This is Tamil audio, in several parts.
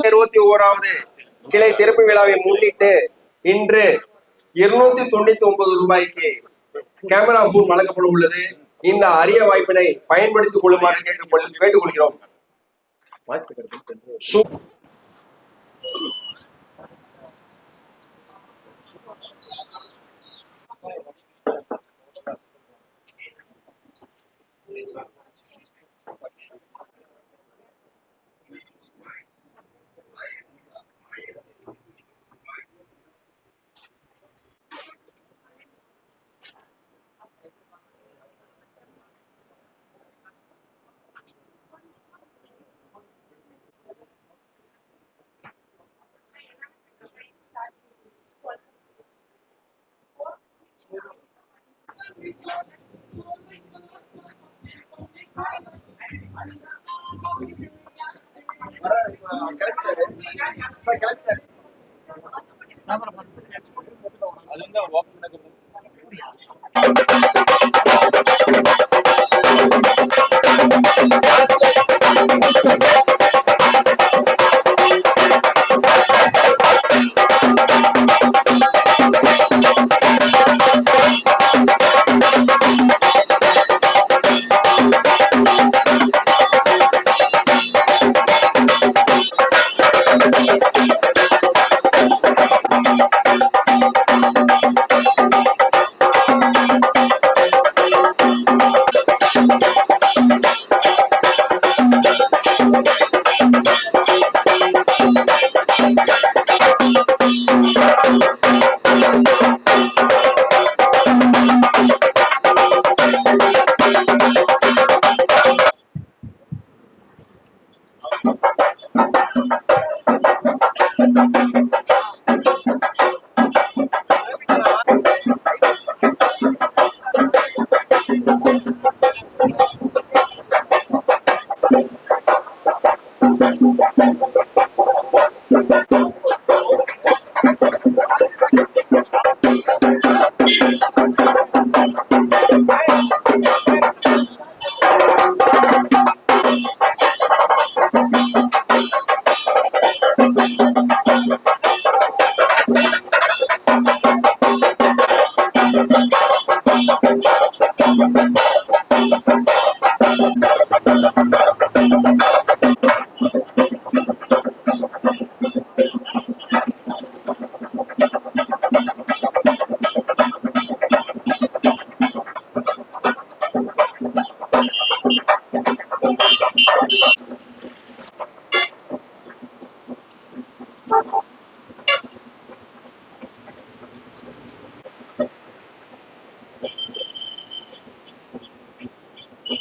21வது கிளை திறப்பு விழாவை முன்னிட்டு இன்று 299 ரூபாய்க்கு கேமரா போன் வழங்கப்பட உள்ளது. இந்த அரிய வாய்ப்பினை பயன்படுத்திக் கொள்ளுமாறு கேட்டுக்கொள்கிறோம்.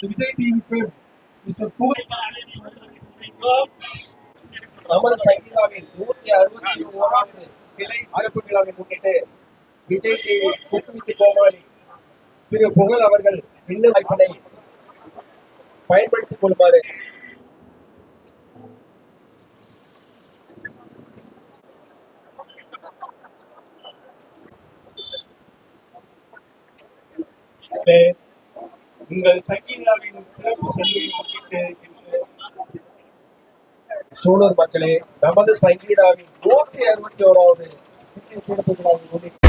விஜய் டிவி ஃபிலிம் மிஸ்டர் புகழ் நமது சங்கீதாவின் 161வது கிளை திறப்பு விழாவை முன்னிட்டு விஜய் டிவி குக் கோமாளி திரு புகழ் அவர்கள் விண்ணு வாய்ப்பினை பயன்படுத்திக் கொள்ளுமாறு உங்கள் சங்கீதாவின் சிறப்பு சலுகையை முன்னிட்டு சூலூர் மக்களே, நமது சங்கீதாவின் 161வது சிறப்பு விழாவை முன்னிட்டு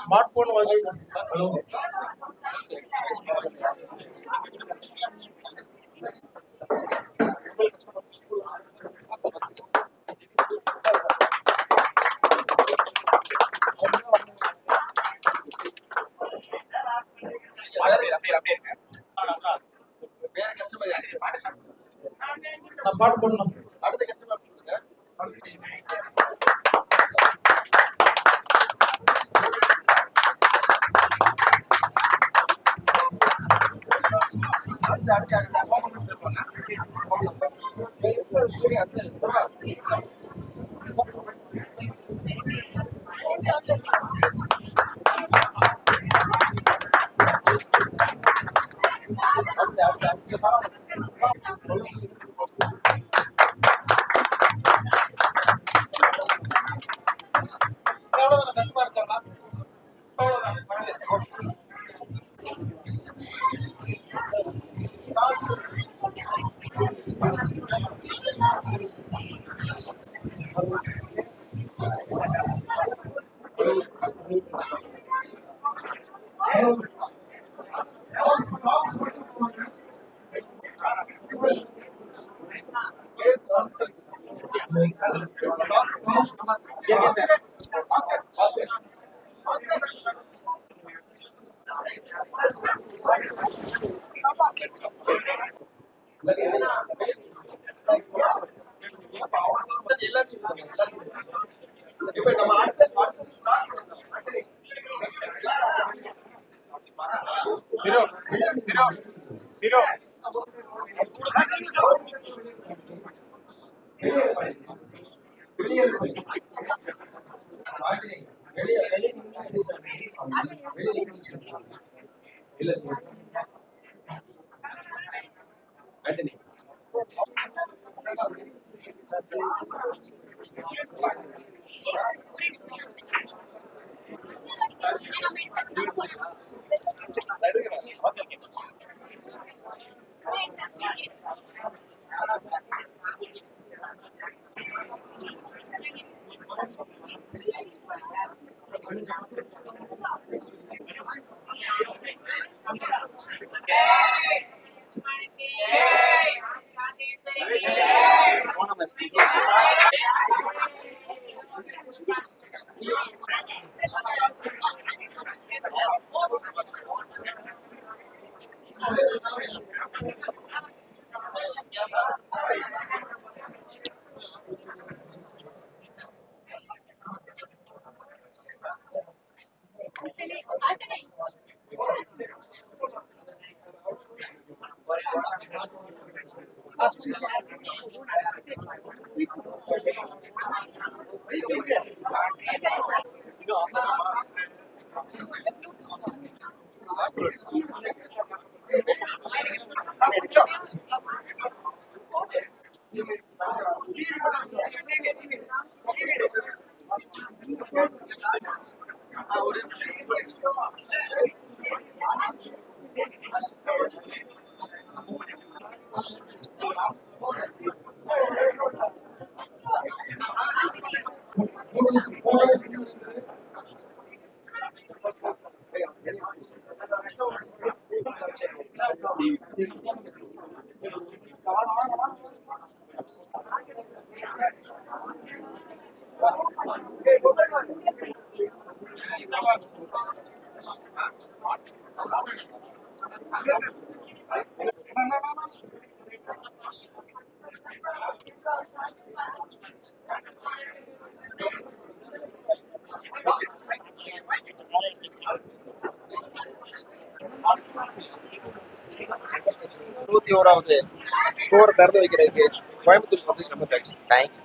ஸ்மார்ட் போன் வாங்கி ஹலோ வேற கஸ்டமர் நான் பாட்டு போடணும் அடுத்த கஸ்டமர் கஸ்டமர் இருக்காங்களா இப்ப நம்ம அடுத்த ஹீரோ ஹீரோ ஹீரோ ஓணமஸ்தி. நூத்தி ஓராவது ஸ்டோர் திறந்து வைக்கிறதுக்கு கோயம்புத்தூர் வந்து ரொம்ப தேங்க்ஸ். தேங்க்யூ.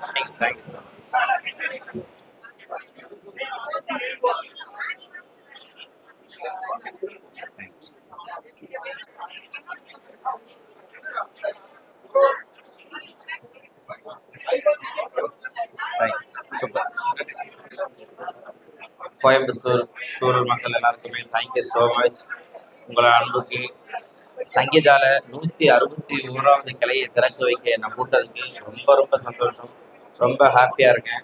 சூப்பர். கோயம்புத்தூர் சூழல் மக்கள் எல்லாருக்குமே தேங்க்யூ ஸோ மச். உங்களோட அன்புக்கு சங்கீதால 161வது கிளையை திறக்க வைக்க என்னை கூட்டதுக்கு ரொம்ப ரொம்ப சந்தோஷம். ரொம்ப ஹாப்பியாக இருக்கேன்.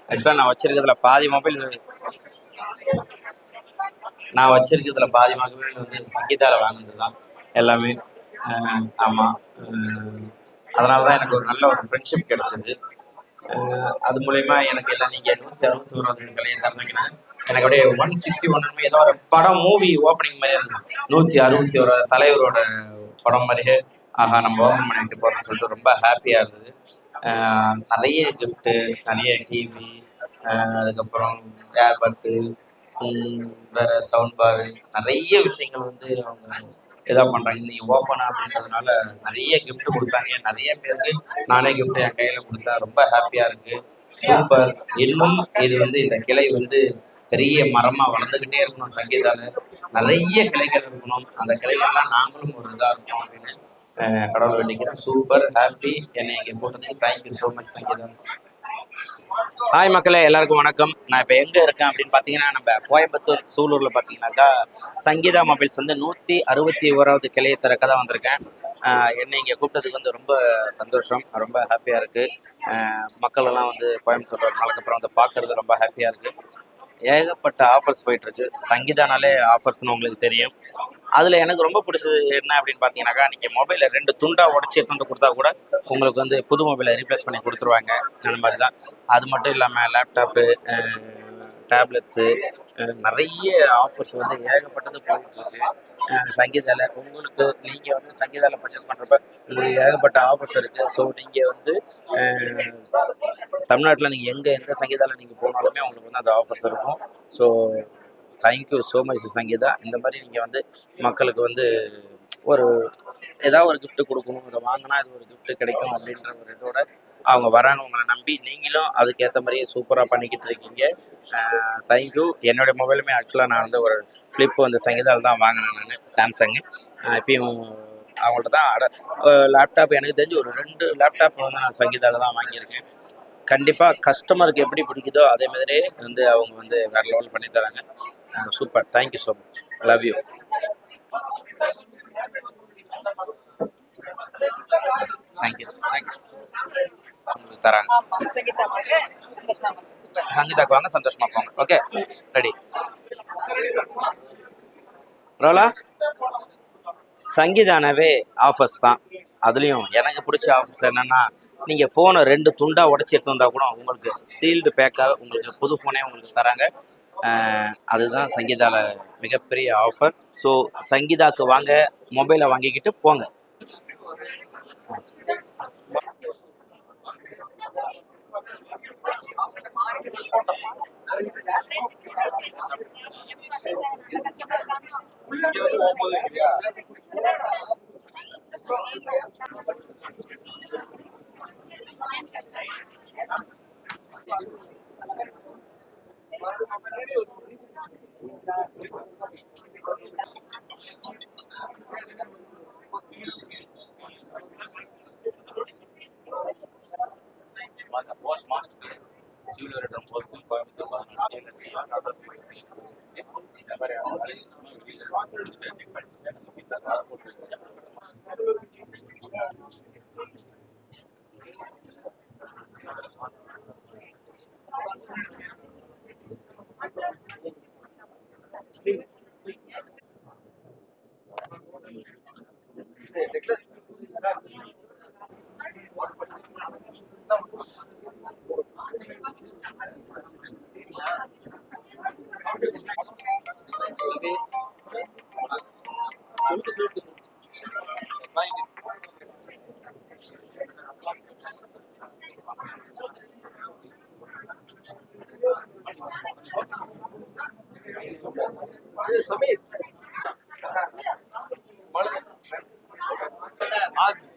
ஆக்சுவலாக நான் வச்சிருக்கிறதுல பாதி மொபைல் வந்து சங்கீதாவில் வாங்கினது தான் எல்லாமே. ஆமாம், அதனால தான் எனக்கு ஒரு நல்ல ஒரு ஃப்ரெண்ட்ஷிப் கிடைச்சிது. அது மூலயமா எனக்கு எல்லாம் நீங்கள் 161வது கிளையை திறந்தீங்கன்னா எனக்கு அப்படியே 161 ஏதோ ஒரு படம் மூவி ஓப்பனிங் மாதிரி இருந்தது. 161 தலைவரோட படம் மாதிரியே ஆஹா நம்ம ஓப்பன் பண்ணி வைக்க போகிறோம்னு சொல்லிட்டு ரொம்ப ஹாப்பியாக இருந்தது. நிறைய கிஃப்ட்டு, நிறைய டிவி, அதுக்கப்புறம் ஏர்பட்ஸு, வேறு சவுண்ட் பாரு, நிறைய விஷயங்கள் வந்து அவங்க இதாக பண்ணுறாங்க. நீங்கள் ஓப்பன் அப்படின்றதுனால நிறைய கிஃப்ட் கொடுத்தாங்க. நிறைய பேருக்கு நானே கிஃப்ட் என் கையில் கொடுத்தா ரொம்ப ஹாப்பியாக இருக்குது. சூப்பர். இன்னும் இது வந்து இந்த கிளை வந்து பெரிய மரமாக வளர்ந்துக்கிட்டே இருக்கணும். சங்கீதாவில் நிறைய கிளைகள் இருக்கணும். அந்த கிளைகள்லாம் நாங்களும் ஒரு இதாக இருக்கணும் அப்படின்னு கடவுள் வேண்டிக்கிறேன். Super happy. என்னை இங்கே போட்டதுக்கு thank you so much Sangeetha. Hi மக்களே, எல்லாருக்கும் வணக்கம். நான் இப்போ எங்கே இருக்கேன் அப்படின்னு பார்த்தீங்கன்னா, நம்ம கோயம்புத்தூர் சூலூரில் பார்த்தீங்கன்னாக்கா சங்கீதா மொபைல்ஸ் வந்து 161வது கிளையை திறக்க தான் வந்திருக்கேன். என்னை இங்கே கூப்பிட்டதுக்கு வந்து ரொம்ப சந்தோஷம், ரொம்ப ஹாப்பியாக இருக்குது. மக்கள் எல்லாம் வந்து கோயம்புத்தூரில் ஒரு நாளுக்கு அப்புறம் வந்து பார்க்குறது ரொம்ப ஹாப்பியாக இருக்குது. ஏகப்பட்ட ஆஃபர்ஸ் போயிட்டுருக்கு. சங்கீதானாலே ஆஃபர்ஸ்னு உங்களுக்கு தெரியும். அதில் எனக்கு ரொம்ப பிடிச்சது என்ன அப்படின்னு பார்த்தீங்கன்னாக்கா, நீங்கள் மொபைலை 2 துண்டாக உடச்சி எடுத்து கொடுத்தா கூட உங்களுக்கு வந்து புது மொபைலை ரீப்ளேஸ் பண்ணி கொடுத்துருவாங்க. அந்த மாதிரி தான். அது மட்டும் இல்லாமல் லேப்டாப்பு, டேப்லெட்ஸு, நிறைய ஆஃபர்ஸ் வந்து ஏகப்பட்டது போயிட்டுருக்கு சங்கீதாவில். உங்களுக்கு நீங்கள் வந்து சங்கீதாவில் பர்ச்சேஸ் பண்ணுறப்ப உங்களுக்கு ஏகப்பட்ட ஆஃபர்ஸ் இருக்குது. ஸோ நீங்கள் வந்து தமிழ்நாட்டில் நீங்கள் எந்த சங்கீதாவில் நீங்கள் போனாலுமே உங்களுக்கு வந்து அந்த ஆஃபர்ஸ் இருக்கும். So thank you so much Sangeetha. இந்த மாதிரி நீங்கள் வந்து மக்களுக்கு வந்து ஒரு ஏதாவது ஒரு கிஃப்ட் கொடுக்கணும், இதை வாங்கினா இது ஒரு கிஃப்ட் கிடைக்கும் அப்படின்ற ஒரு இதோட அவங்க வராங்க. உங்களை நம்பி நீங்களும் அதுக்கேற்ற மாதிரியே சூப்பராக பண்ணிக்கிட்டு இருக்கீங்க. தேங்க்யூ. என்னுடைய மொபைலுமே ஆக்சுவலாக நான் வந்து ஒரு ஃப்ளிப் வந்து சங்கீதாவில் தான் வாங்கினேன். நான் சாம்சங்கு. இப்பயும் அவங்கள்ட்ட தான் லேப்டாப் எனக்கு தெரிஞ்சு ஒரு 2 லேப்டாப் வந்து நான் சங்கீதாவில் தான் வாங்கியிருக்கேன். கண்டிப்பாக கஸ்டமருக்கு எப்படி பிடிக்குதோ அதே மாதிரியே வந்து அவங்க வந்து வேறு லெவல் பண்ணி தராங்க. Super. Thank you so much. Love you. Thank you. உங்களுக்கு தராங்க. சங்கீதாக்கு வாங்க, சந்தோஷமா போங்க. Okay, ready. ரோலா சங்கீதானாவே ஆஃபர்ஸ் தான். அதுலேயும் எனக்கு பிடிச்ச ஆஃபர்ஸ் என்னென்னா, நீங்கள் ஃபோனை 2 துண்டாக உடச்சி எடுத்து வந்தால் கூட உங்களுக்கு சீல்டு பேக்காக உங்களுக்கு புது ஃபோனே உங்களுக்கு தராங்க. அதுதான் சங்கீதாவில் மிகப்பெரிய ஆஃபர். ஸோ சங்கீதாவுக்கு வாங்க, மொபைலை வாங்கிக்கிட்டு போங்க. இங்க வந்து போகும்போது இல்லையா? நெக்லஸ் சமீர்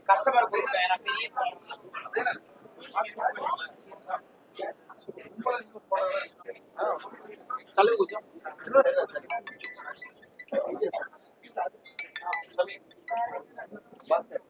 கஸ்டமர் கொடுக்குறேன் எனக்கு பெரிய கலந்து கொஞ்சம் சமீர் பாஸ்கர்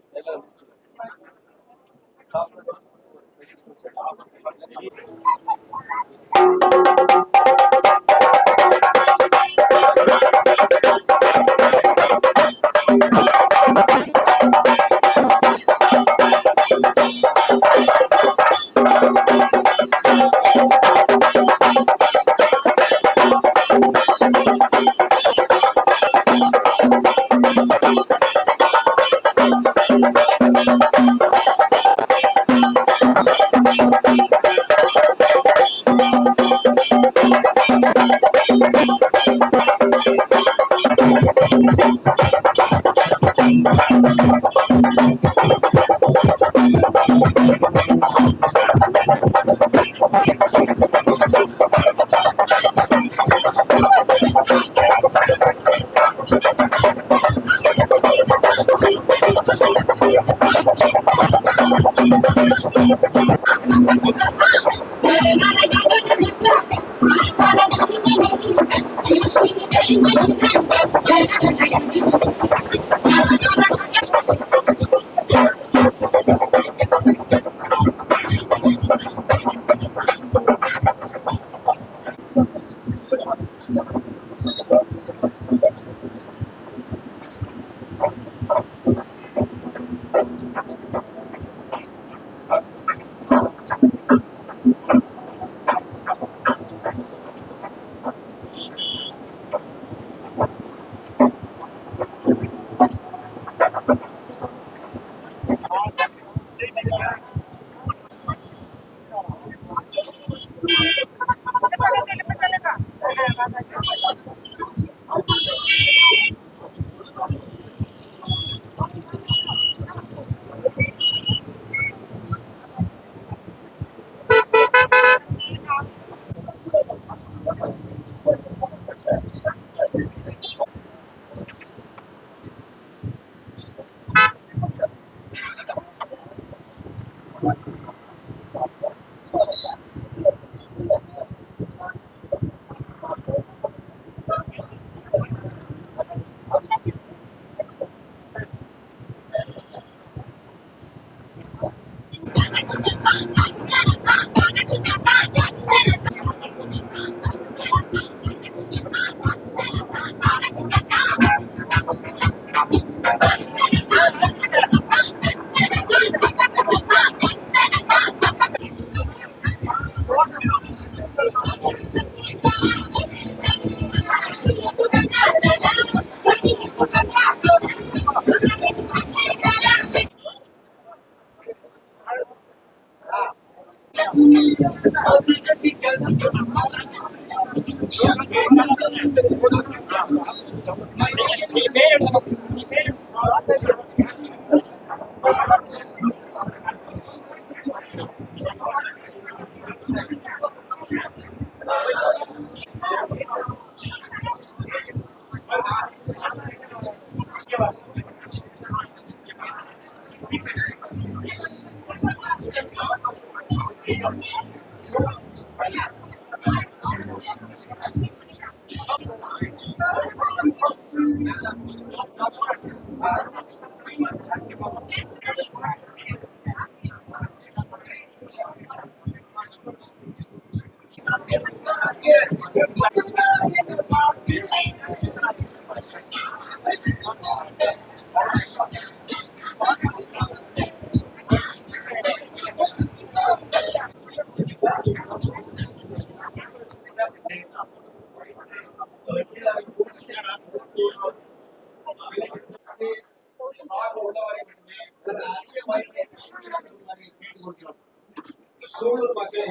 சூழல் மக்களே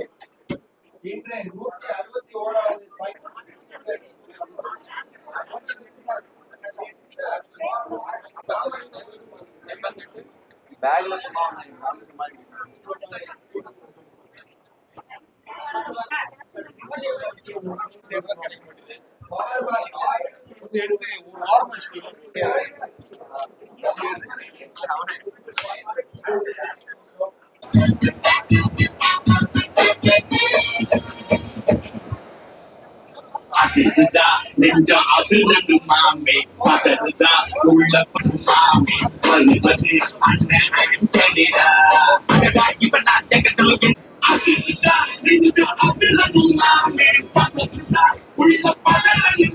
இன்று 161வது பேக்ல சும்மா மாதிரி எடுத்து ஒரு வாரம் அதுதா நெஞ்சம் அதிரண்டு மாமே பதறுதா உள்ள மாமே வருவது அண்ணன் கேடா இவன் நாட்டகத்தில் அதுதா நெஞ்சம் அதிரண்டு மாமே பதறுதா உள்ள பதறண்டு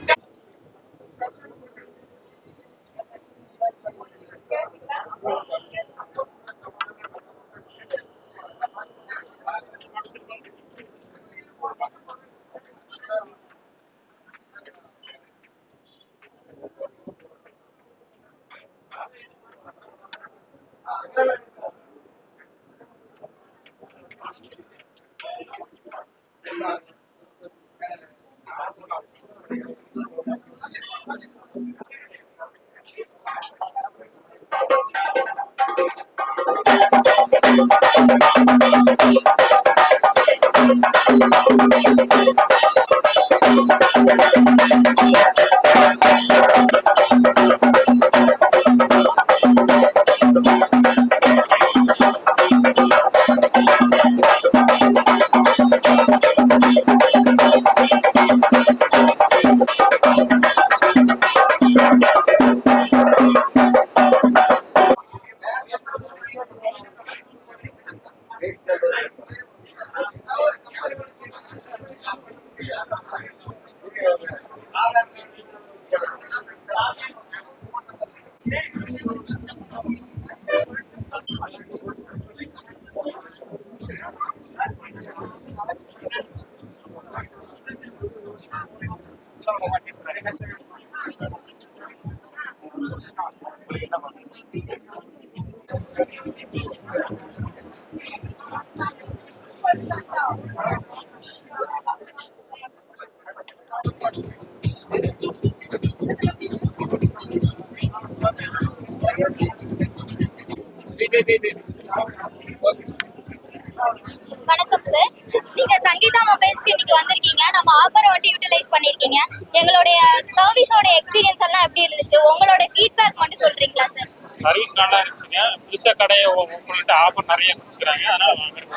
வணக்கம் சார். நீங்க சங்கீதா மொபைல்ஸ்க்கு இன்னைக்கு வந்திருக்கீங்க. நம்ம ஆஃபரை வந்து யூட்டிலைஸ் பண்ணிருக்கீங்க. எங்களுடைய சர்வீஸோட எக்ஸ்பீரியன்ஸ் எல்லாம் எப்படி இருந்துச்சு? உங்களோட ஃபீட்பேக் மட்டும் சொல்றீங்களா சார்? சர்வீஸ் நல்லா இருந்துச்சுங்க. புதுசா கடையை உங்கள்கிட்ட ஆஃபர் நிறைய கொடுக்குறாங்க, அதனால வாங்குறேன்.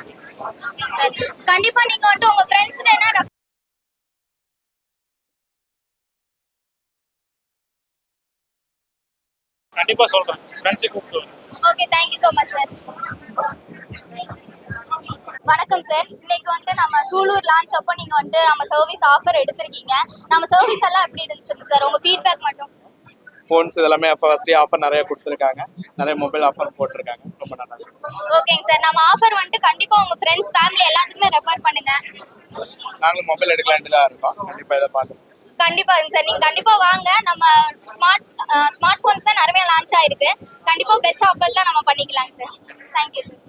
கண்டிப்பா நீங்க வந்து உங்க ஃப்ரெண்ட்ஸ் என்ன கண்டிப்பா சொல்றேன், ஃப்ரெண்ட்ஸை கூப்பிட்டு வரேன். Okay, thank you so much sir. வணக்கம் சார். இன்னைக்கு வந்துட்டு நம்ம சூலூர் லான்ச் அப்போ நீங்க வந்துட்டு நம்ம சர்வீஸ் ஆஃபர் எடுத்திருக்கீங்க. நம்ம சர்வீஸ் எல்லாம் எப்படி இருந்துச்சு சார்? உங்க ஃபீட்பேக் மட்டும். ஃபோன்ஸ் இதெல்லாமே ஃபர்ஸ்டே ஆஃபர் நிறைய கொடுத்துருக்காங்க, நிறைய மொபைல் ஆஃபர் போட்டிருக்காங்க, ரொம்ப நல்லா இருக்கு. ஓகேங்க சார். நம்ம ஆஃபர் வந்துட்டு கண்டிப்பா உங்க ஃப்ரெண்ட்ஸ் ஃபேமிலி எல்லாத்துக்குமே ரெஃபர் பண்ணுங்க. நாங்களும் மொபைல் எடுக்கலான்ட்டு தான் இருக்கோம், கண்டிப்பா இதை பார்த்து. கண்டிப்பாங்க சார், நீங்க கண்டிப்பா வாங்க. நம்ம ஸ்மார்ட் போன்ஸ்மே நிறைய லான்ச் ஆயிருக்கு. கண்டிப்பா பெஸ்ட் ஆஃபர்ல நம்ம பண்ணிக்கலாங்க சார். Thank you sir.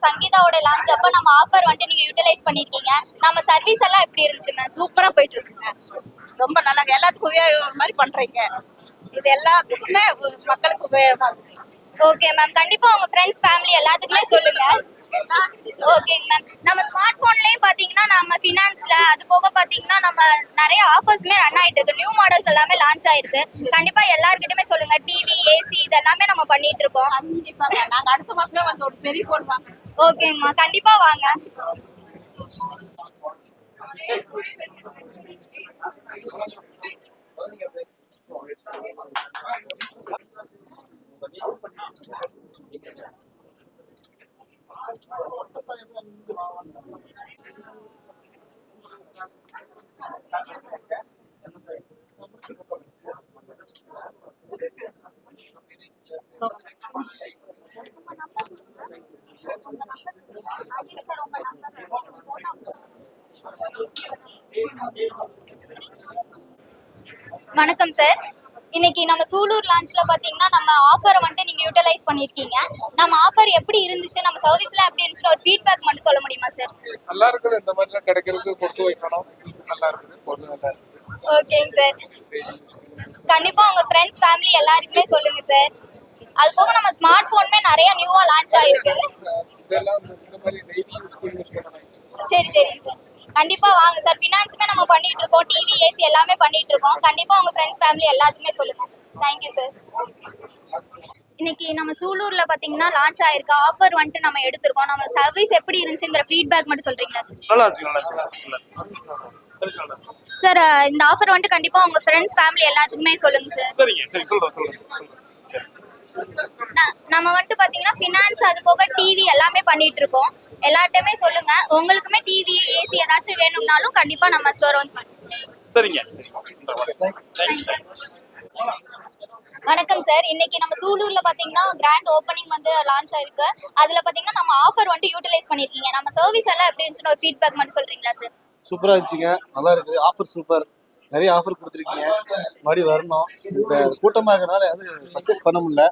சங்கீதாவோட லான்ச் அப்ப நம்ம ஆஃபர் வந்துட்டு நீங்க யூட்டிலைஸ் பண்ணிருக்கீங்க. நம்ம சர்வீஸ் எல்லாம் எப்படி இருந்துச்சு மேம்? சூப்பரா போயிட்டு இருக்குங்க. ரொம்ப நல்லா எல்லாத்துக்கும் உபயோகம் மாதிரி பண்றீங்க. இது எல்லாத்துக்குமே மக்களுக்கு உபயோகமா இருக்கு. ஓகே மேம், கண்டிப்பா உங்க ஃப்ரெண்ட்ஸ் ஃபேமிலி எல்லாத்துக்குமே சொல்லுங்க. ஓகேங்க மேம். நம்ம ஸ்மார்ட் போன்லயும் பாத்தீங்கன்னா நம்ம ஃபினான்ஸ்ல அது போக பாத்தீங்கன்னா நம்ம நிறைய ஆஃபர்ஸ்மே ரன் ஆயிட்டு இருக்கு. நியூ மாடல்ஸ் எல்லாமே லான்ச் ஆயிருக்கு. கண்டிப்பா எல்லார்கிட்டயுமே சொல்லுங்க. டிவி, ஏசி இதெல்லாமே நம்ம பண்ணிட்டு இருக்கோம். கண்டிப்பாங்க. நாங்க அடுத்த மாசமே வந்து ஒரு பெரிய போன் வாங்குறோம். ஓகேங்கம்மா, கண்டிப்பா வாங்க. வணக்கம் சார். இன்னைக்கு நம்ம சூலூர் லான்ச்ல பாத்தீங்கன்னா நம்ம ஆஃபரை வந்துட்டு நீங்க யூட்டிலைஸ் பண்ணிருக்கீங்க. நம்ம ஆஃபர் எப்படி இருந்துச்சு, நம்ம சர்வீஸ்ல எப்படி இருந்துச்சுன்னு ஒரு ஃபீட்பேக் மட்டும் சொல்ல முடியுமா சார்? நல்லா இருக்குது. இந்த மாதிரிலாம் கிடைக்கிறதுக்கு கொடுத்து வைக்கணும். நல்லா இருக்குது. பொருள் நல்லா இருக்குது. ஓகேங்க சார். கண்டிப்பா உங்க ஃப்ரெண்ட்ஸ் ஃபேமிலி எல்லாருக்குமே சொல்லுங்க சார். அது போக நம்ம ஸ்மார்ட் போனுமே நிறைய நியூவா லான்ச் ஆயிருக்கு. இதெல்லாம் இந்த மாதிரி டெய்லி யூஸ் பண்ணணும். சரிங்க சார். கண்டிப்பா வாங்க சார். ஃபினான்ஸ்மே நம்ம பண்ணிட்டு இருக்கோம். டிவி, ஏசி எல்லாமே பண்ணிட்டு இருக்கோம். கண்டிப்பா உங்க ஃப்ரெண்ட்ஸ் ஃபேமிலி எல்லாத்துக்குமே சொல்லுங்க. Thank you sir. இன்னைக்கு நம்ம சூலூர்ல பாத்தீங்கன்னா லான்ச் ஆயிருக்கு. ஆஃபர் வந்துட்டு நம்ம எடுத்திருக்கோம். நம்ம சர்வீஸ் எப்படி இருந்துச்சுங்கிற ஃபீட்பேக் மட்டும் சொல்றீங்களா சார்? நல்லா இருந்துச்சு. சார் இந்த ஆஃபர் வந்துட்டு கண்டிப்பா உங்க ஃப்ரெண்ட்ஸ் ஃபேமிலி எல்லாத்துக்குமே சொல்லுங்க சார். சரிங்க. சரி சொல்றேன். நம்ம வந்துட்டு பாத்தீங்கன்னா ஃபினான்ஸ் அது போக டிவி எல்லாமே பண்ணிட்டு இருக்கோம். எல்லார்ட்டையுமே சொல்லுங்க. உங்களுக்குமே டிவி, ஏசி ஏதாச்சும் வேணும்னாலும் கண்டிப்பா நம்ம ஸ்டோர் வந்து சரிங்க. வணக்கம் சார். இன்னைக்கு நம்ம சூலூர்ல பாத்தீங்கன்னா கிராண்ட் ஓப்பனிங் வந்து லான்ச் ஆயிருக்கு. அதுல பாத்தீங்கன்னா நம்ம ஆஃபர் வந்துட்டு யூட்டிலைஸ் பண்ணிருக்கீங்க. நம்ம சர்வீஸ் எல்லாம் எப்படி இருந்துச்சுன்னு ஒரு ஃபீட்பேக் மட்டும் சொல்றீங்களா சார்? சூப்பரா இருந்துச்சுங்க. நல்லா இருக்குது. Offer super. நிறைய ஆஃபர் கொடுத்துருக்கீங்க. மறுபடியும் வரணும். இப்போ கூட்டமாக இருக்கிறனால வந்து பர்ச்சேஸ் பண்ண முடியல.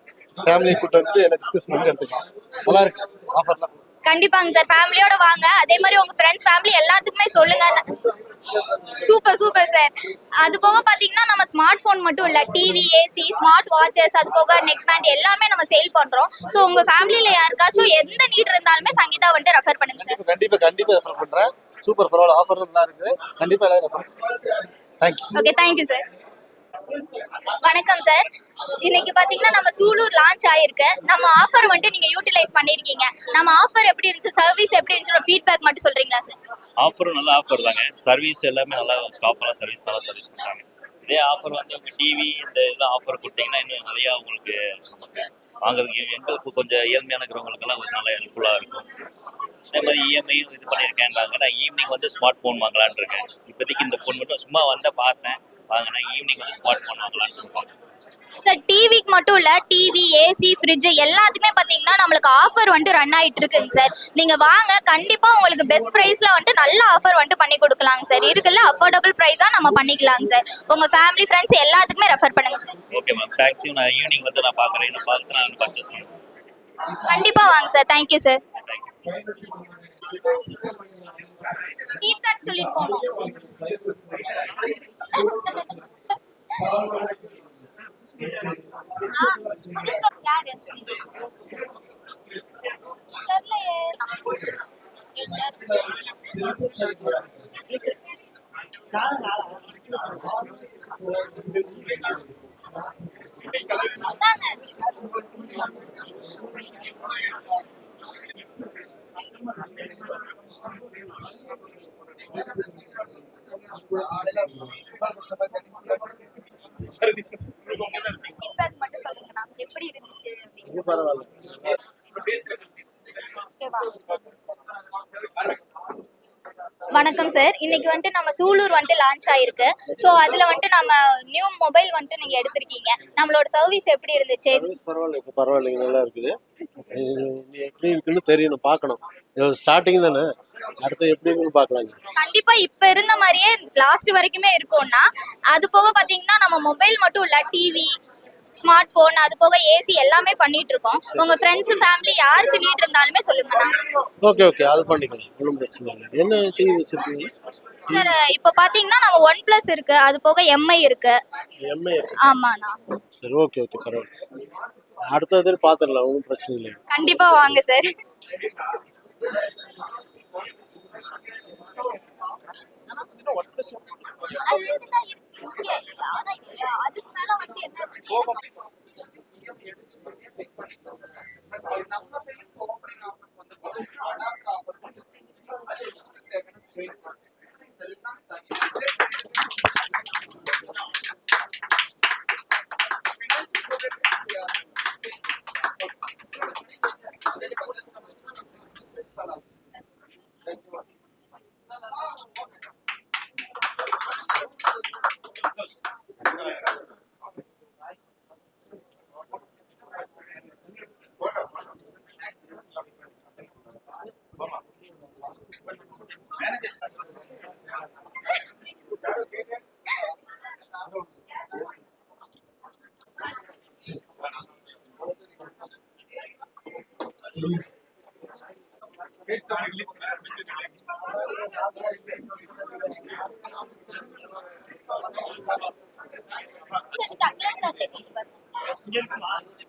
ஃபேமிலி கூட்டம் வந்துட்டு எல்லாம் டிஸ்கஸ் பண்ணி எடுத்துக்கலாம். நல்லா இருக்கு ஆஃபர்லாம். கண்டிப்பாங்க சார். ஃபேமிலியோட வாங்க. அதே மாதிரி உங்க ஃப்ரெண்ட்ஸ் ஃபேமிலி எல்லாத்துக்குமே சொல்லுங்க. Super sir. அது போக பாத்தீங்கன்னா நம்ம ஸ்மார்ட் போன் மட்டும் இல்ல, டிவி, ஏசி, ஸ்மார்ட் வாட்சஸ் அது போக நெக் பேண்ட் எல்லாமே நம்ம சேல் பண்றோம். சோ உங்க ஃபேமிலில யாருக்காச்சும் எந்த நீட் இருந்தாலுமே சங்கீதா வந்துட்டு ரெஃபர் பண்ணுங்க சார். கண்டிப்பா ரெஃபர் பண்றேன். சூப்பர், பரவாயில்ல. ஆஃபர் நல்லா இருக்குது. கண்டிப்பா எல்லாரும் ரெஃபர் பண்ணுங்க. தேங்க்யூ. Okay, thank you sir. வணக்கம் சார். இன்னைக்கு பாத்தீங்கன்னா நம்ம சூலூர் லான்ச் ஆயிருக்கு. நம்ம ஆஃபர் வந்துட்டு நீங்க யூட்டிலைஸ் பண்ணிருக்கீங்க. நம்ம ஆஃபர் எப்படி இருந்துச்சு, சர்வீஸ் எப்படி இருந்துச்சு ஃபீட்பேக் மட்டும் சொல்றீங்களா சார்? ஆஃபரும் நல்ல ஆஃபர் தாங்க. சர்வீஸ் எல்லாமே நல்லா, ஸ்டாஃப் எல்லாம் நல்லா சர்வீஸ் பண்ணுறாங்க. இதே ஆஃபர் வந்து உங்கள் டிவி இந்த இதெல்லாம் ஆஃபர் கொடுத்தீங்கன்னா இன்னும் நிறையா உங்களுக்கு வாங்குறதுக்கு எங்களுக்கு கொஞ்சம் ஏழ்மையான இருக்கிறவங்களுக்கெல்லாம் கொஞ்சம் நல்லா ஹெல்ப்ஃபுல்லாக இருக்கும். அதே மாதிரி இஎம்ஐயும் இது பண்ணியிருக்கேன்றாங்க. நான் ஈவினிங் வந்து ஸ்மார்ட் ஃபோன் வாங்கலான்னு இருக்கேன். இப்போதைக்கு இந்த ஃபோன் மட்டும் சும்மா வந்தால் பார்த்தேன், வாங்கினேன். ஈவினிங் வந்து ஸ்மார்ட் ஃபோன் வாங்கலான்னு இருக்கேன் சார். டிவிக்கு மட்டும் இல்ல, டிவி, ஏசி, ஃப்ரிட்ஜ் எல்லாத்துக்குமே பாத்தீங்கன்னா நம்மளுக்கு ஆஃபர் வந்துட்டு ரன் ஆயிட்டு இருக்குங்க சார். நீங்க வாங்க. கண்டிப்பா உங்களுக்கு பெஸ்ட் பிரைஸ்ல வந்துட்டு நல்ல ஆஃபர் வந்துட்டு பண்ணி கொடுக்கலாங்க சார். இருக்குல்ல, அஃபோர்டபுள் பிரைஸா நம்ம பண்ணிக்கலாங்க சார். உங்க ஃபேமிலி ஃப்ரெண்ட்ஸ் எல்லாத்துக்குமே ரெஃபர் பண்ணுங்க சார். Okay ma'am, thanks. நான் ஈவினிங் வந்து நான் பார்க்குறேன். நான் பார்த்து நான் பர்ச்சேஸ் பண்ணுறேன். கண்டிப்பா வாங்க சார். Thank you sir. ஃபீட்பேக் சொல்லிட்டு போகணும். யாரு ஃபீட்பேக் மட்டும் சொல்லுங்கண்ணா. எப்படி இருந்துச்சு? வணக்கம் சார். இன்னைக்கு வந்துட்டு நம்ம சூலூர் வந்துட்டு லான்ச் ஆயிருக்கு. ஸோ அதுல வந்துட்டு நம்ம நியூ மொபைல் வந்துட்டு நீங்க எடுத்திருக்கீங்க. நம்மளோட சர்வீஸ் எப்படி இருந்துச்சு? பரவாயில்ல. இப்போ பரவாயில்லைங்க. நல்லா இருக்குது. எப்படி இருக்குன்னு தெரியணும், பார்க்கணும். ஸ்டார்டிங் தானே, அடுத்து எப்படி இருக்குன்னு பார்க்கலாங்க. கண்டிப்பா இப்ப இருந்த மாதிரியே லாஸ்ட் வரைக்குமே இருக்கும்னா, அது போக பாத்தீங்கன்னா நம்ம மொபைல் மட்டும் இல்ல, டிவி, ஸ்மார்ட் போன் அது போக ஏசி எல்லாமே பண்ணிட்டு இருக்கோம். உங்க ஃப்ரெண்ட்ஸ் ஃபேமிலி யாருக்கு நீட் இருந்தாலுமே சொல்லுங்கண்ணா. ஓகே ஓகே அது பண்ணிக்கலாம், ஒன்றும் பிரச்சனை இல்லை. என்ன டிவி வச்சிருக்கீங்க? சார் இப்போ பாத்தீங்கன்னா நம்ம ஒன் பிளஸ் இருக்கு, அது போக எம்ஐ இருக்கு. எம்ஏ. ஆமாண்ணா. சரி ஓகே ஓகே பரவாயில்ல, அடுத்த பார்த்துடலாம், ஒன்றும் பிரச்சனை இல்லை. கண்டிப்பா வாங்க சார். அதுக்கு மேல வந்து என்ன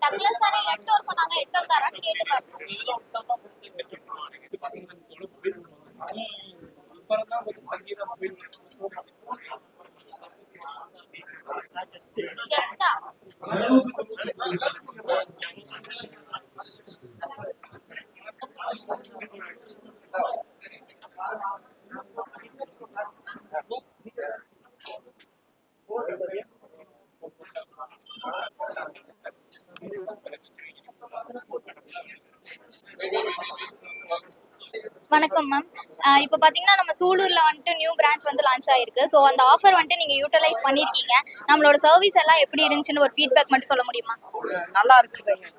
டக்ளஸ் சார் 8 வர சொன்னாங்க, 8 தரேன் கேட்டு பாருங்க. கெஸ்டா வணக்கம் மேம். இப்போ பார்த்தீங்கன்னா நம்ம சூலூரில் வந்துட்டு நியூ பிரான்ச் வந்து லான்ச் ஆயிருக்கு. ஸோ அந்த ஆஃபர் வந்துட்டு நீங்கள் யூட்டிலைஸ் பண்ணியிருக்கீங்க. நம்மளோட சர்வீஸ் எல்லாம் எப்படி இருந்துச்சுன்னு ஒரு ஃபீட்பேக் மட்டும் சொல்ல முடியுமா? நல்லா இருக்குதுங்க,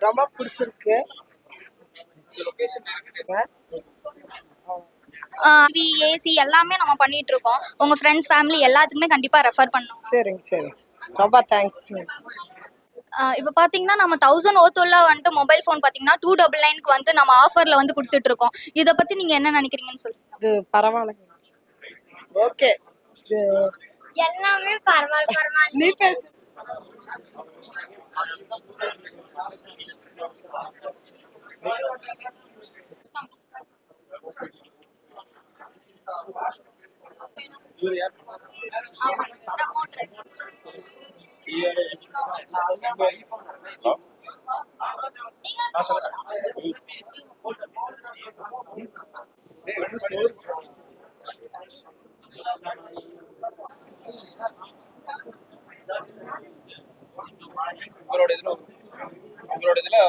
ரொம்ப பிடிச்சிருக்கு. ஏசி எல்லாமே நம்ம பண்ணிட்டு இருக்கோம். உங்கள் ஃப்ரெண்ட்ஸ் ஃபேமிலி எல்லாத்துக்குமே கண்டிப்பாக ரெஃபர் பண்ணணும். சரிங்க சரி, ரொம்ப தேங்க்ஸ். இப்போ பார்த்தீங்கன்னா நம்ம 1000 ஓத்தோல வந்துட்டு மொபைல் ஃபோன் பார்த்தீங்கன்னா 299க்கு வந்து நம்ம ஆஃபரில் வந்து கொடுத்துட்டு இருக்கோம். இதை பற்றி நீங்கள் என்ன நினைக்கிறீங்கன்னு சொல்லுங்க. இது பரவாயில்லைங்க, ஓகே. இது எல்லாமே பரவாயில்ல. நீ பேசு. உங்களோட இதுல